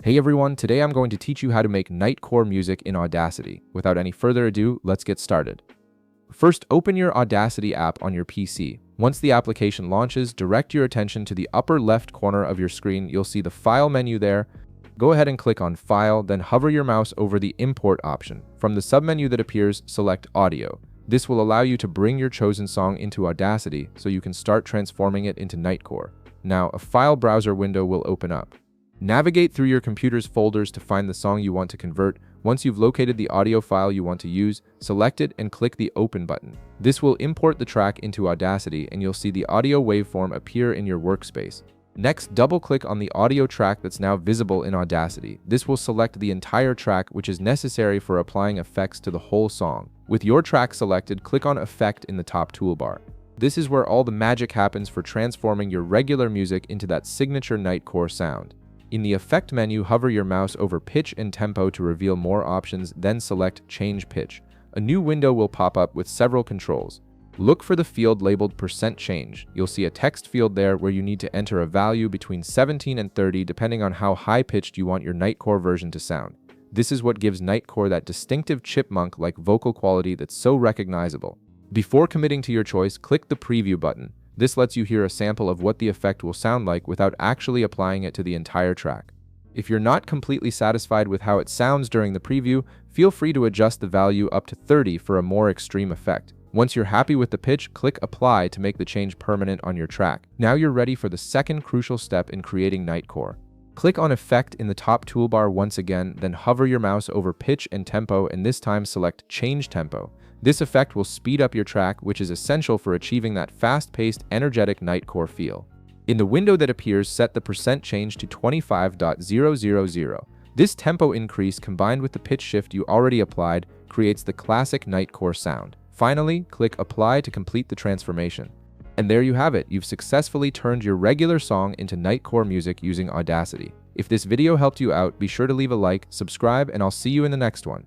Hey everyone, today I'm going to teach you how to make Nightcore music in Audacity. Without any further ado, let's get started. First, open your Audacity app on your PC. Once the application launches, direct your attention to the upper left corner of your screen. You'll see the File menu there. Go ahead and click on File, then hover your mouse over the Import option. From the submenu that appears, select Audio. This will allow you to bring your chosen song into Audacity so you can start transforming it into Nightcore. Now, a file browser window will open up. Navigate through your computer's folders to find the song you want to convert. Once you've located the audio file you want to use, select it and click the Open button. This will import the track into Audacity and you'll see the audio waveform appear in your workspace. Next, double-click on the audio track that's now visible in Audacity. This will select the entire track, which is necessary for applying effects to the whole song. With your track selected, click on Effect in the top toolbar. This is where all the magic happens for transforming your regular music into that signature Nightcore sound. In the Effect menu, hover your mouse over Pitch and Tempo to reveal more options, then select Change Pitch. A new window will pop up with several controls. Look for the field labeled %change. You'll see a text field there where you need to enter a value between 17 and 30 depending on how high-pitched you want your Nightcore version to sound. This is what gives Nightcore that distinctive chipmunk-like vocal quality that's so recognizable. Before committing to your choice, click the Preview button. This lets you hear a sample of what the effect will sound like without actually applying it to the entire track. If you're not completely satisfied with how it sounds during the preview, feel free to adjust the value up to 30 for a more extreme effect. Once you're happy with the pitch, click Apply to make the change permanent on your track. Now you're ready for the second crucial step in creating Nightcore. Click on Effect in the top toolbar once again, then hover your mouse over Pitch and Tempo and this time select Change Tempo. This effect will speed up your track, which is essential for achieving that fast-paced, energetic Nightcore feel. In the window that appears, set the %change to 25.000. This tempo increase combined with the pitch shift you already applied creates the classic Nightcore sound. Finally, click Apply to complete the transformation. And there you have it, you've successfully turned your regular song into Nightcore music using Audacity. If this video helped you out, be sure to leave a like, subscribe, and I'll see you in the next one.